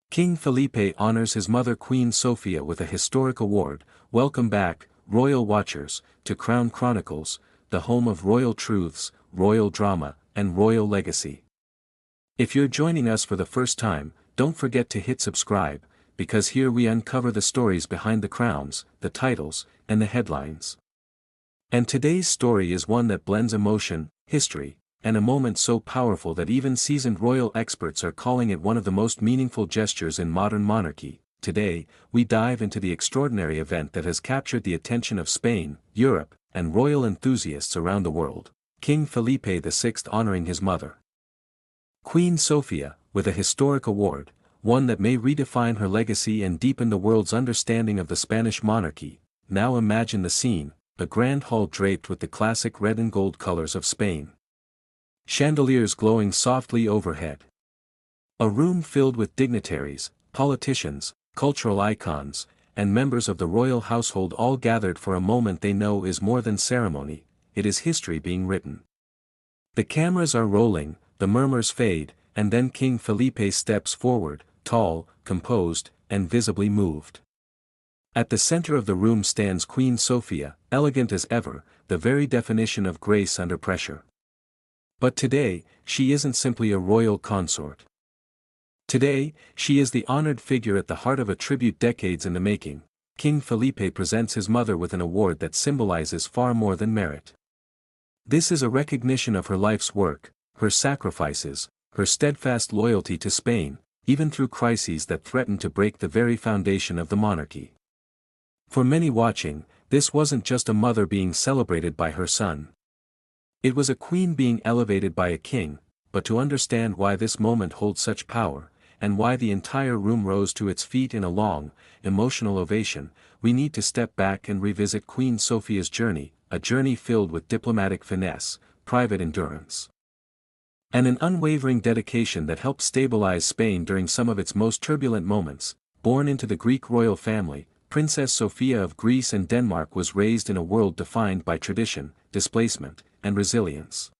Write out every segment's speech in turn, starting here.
King Felipe honors his mother Queen Sofia with a historic award. Welcome back, royal watchers, to Crown Chronicles, the home of royal truths, royal drama, and royal legacy. If you're joining us for the first time, don't forget to hit subscribe, because here we uncover the stories behind the crowns, the titles, and the headlines. And today's story is one that blends emotion, history, and a moment so powerful that even seasoned royal experts are calling it one of the most meaningful gestures in modern monarchy. Today, we dive into the extraordinary event that has captured the attention of Spain, Europe, and royal enthusiasts around the world: King Felipe VI honoring his mother, Queen Sofia, with a historic award, one that may redefine her legacy and deepen the world's understanding of the Spanish monarchy. Now imagine the scene: a grand hall draped with the classic red and gold colors of Spain. Chandeliers glowing softly overhead. A room filled with dignitaries, politicians, cultural icons, and members of the royal household all gathered for a moment they know is more than ceremony, it is history being written. The cameras are rolling, the murmurs fade, and then King Felipe steps forward, tall, composed, and visibly moved. At the center of the room stands Queen Sofia, elegant as ever, the very definition of grace under pressure. But today, she isn't simply a royal consort. Today, she is the honored figure at the heart of a tribute decades in the making. King Felipe presents his mother with an award that symbolizes far more than merit. This is a recognition of her life's work, her sacrifices, her steadfast loyalty to Spain, even through crises that threaten to break the very foundation of the monarchy. For many watching, this wasn't just a mother being celebrated by her son. It was a queen being elevated by a king. But to understand why this moment holds such power, and why the entire room rose to its feet in a long, emotional ovation, we need to step back and revisit Queen Sofia's journey, a journey filled with diplomatic finesse, private endurance, and an unwavering dedication that helped stabilize Spain during some of its most turbulent moments. Born into the Greek royal family, Princess Sofia of Greece and Denmark was raised in a world defined by tradition, displacement, and resilience.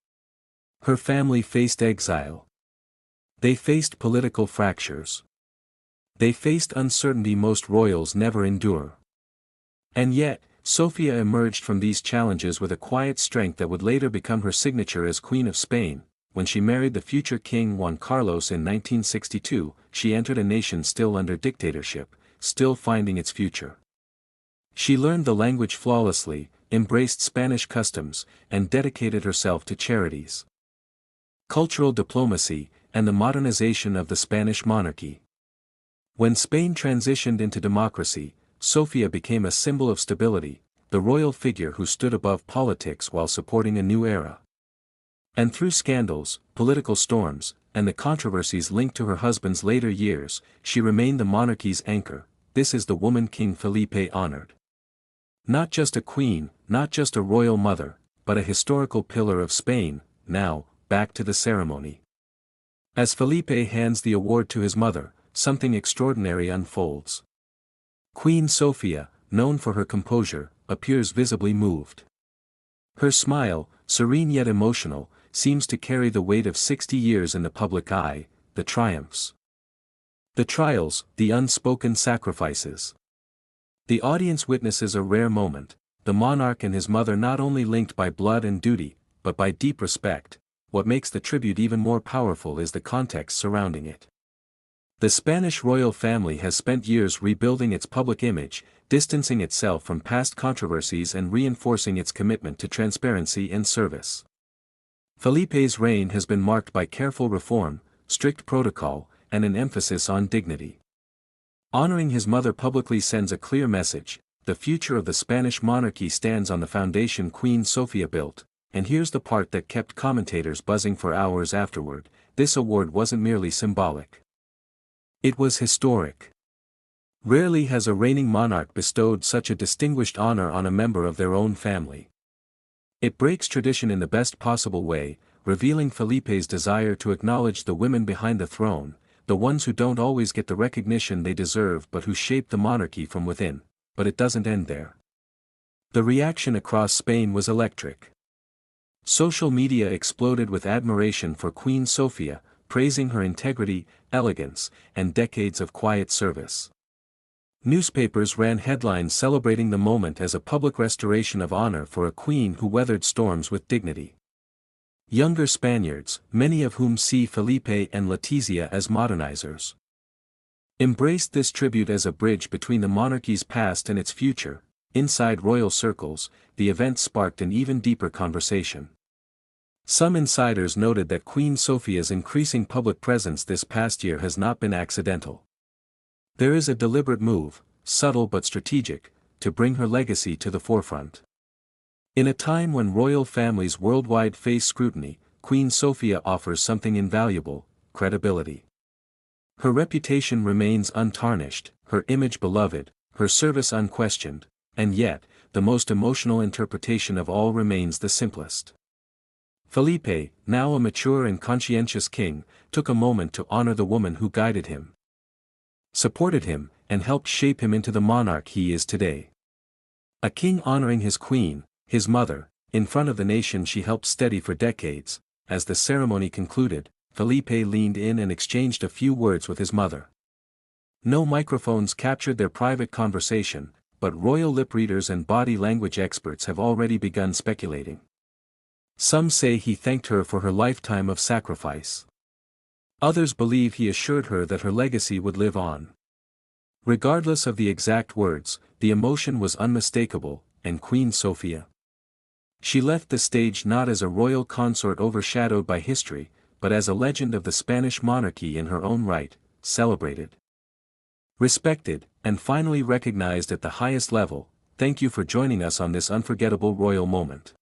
Her family faced exile. They faced political fractures. They faced uncertainty most royals never endure. And yet, Sofia emerged from these challenges with a quiet strength that would later become her signature as Queen of Spain. When she married the future King Juan Carlos in 1962, she entered a nation still under dictatorship, still finding its future. She learned the language flawlessly, embraced Spanish customs, and dedicated herself to charities, cultural diplomacy, and the modernization of the Spanish monarchy. When Spain transitioned into democracy, Sofia became a symbol of stability, the royal figure who stood above politics while supporting a new era. And through scandals, political storms, and the controversies linked to her husband's later years, she remained the monarchy's anchor. This is the woman King Felipe honored. Not just a queen, not just a royal mother, but a historical pillar of Spain. Now, back to the ceremony. As Felipe hands the award to his mother, something extraordinary unfolds. Queen Sofia, known for her composure, appears visibly moved. Her smile, serene yet emotional, seems to carry the weight of 60 years in the public eye, the triumphs, the trials, the unspoken sacrifices. The audience witnesses a rare moment, the monarch and his mother not only linked by blood and duty, but by deep respect. What makes the tribute even more powerful is the context surrounding it. The Spanish royal family has spent years rebuilding its public image, distancing itself from past controversies and reinforcing its commitment to transparency and service. Felipe's reign has been marked by careful reform, strict protocol, and an emphasis on dignity. Honoring his mother publicly sends a clear message: the future of the Spanish monarchy stands on the foundation Queen Sofia built. And here's the part that kept commentators buzzing for hours afterward: this award wasn't merely symbolic. It was historic. Rarely has a reigning monarch bestowed such a distinguished honor on a member of their own family. It breaks tradition in the best possible way, revealing Felipe's desire to acknowledge the women behind the throne, the ones who don't always get the recognition they deserve but who shape the monarchy from within. But it doesn't end there. The reaction across Spain was electric. Social media exploded with admiration for Queen Sofia, praising her integrity, elegance, and decades of quiet service. Newspapers ran headlines celebrating the moment as a public restoration of honor for a queen who weathered storms with dignity. Younger Spaniards, many of whom see Felipe and Letizia as modernizers, embraced this tribute as a bridge between the monarchy's past and its future. Inside royal circles, the event sparked an even deeper conversation. Some insiders noted that Queen Sofia's increasing public presence this past year has not been accidental. There is a deliberate move, subtle but strategic, to bring her legacy to the forefront. In a time when royal families worldwide face scrutiny, Queen Sofia offers something invaluable: credibility. Her reputation remains untarnished, her image beloved, her service unquestioned, and yet, the most emotional interpretation of all remains the simplest. Felipe, now a mature and conscientious king, took a moment to honor the woman who guided him, supported him, and helped shape him into the monarch he is today. A king honoring his queen, his mother, in front of the nation she helped steady for decades. As the ceremony concluded, Felipe leaned in and exchanged a few words with his mother. No microphones captured their private conversation, but royal lip readers and body language experts have already begun speculating. Some say he thanked her for her lifetime of sacrifice. Others believe he assured her that her legacy would live on. Regardless of the exact words, the emotion was unmistakable, and Queen Sofia, she left the stage not as a royal consort overshadowed by history, but as a legend of the Spanish monarchy in her own right, celebrated, respected, and finally recognized at the highest level. Thank you for joining us on this unforgettable royal moment.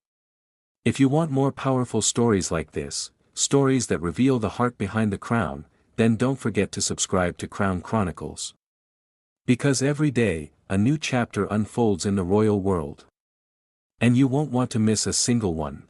If you want more powerful stories like this, stories that reveal the heart behind the crown, then don't forget to subscribe to Crown Chronicles. Because every day, a new chapter unfolds in the royal world. And you won't want to miss a single one.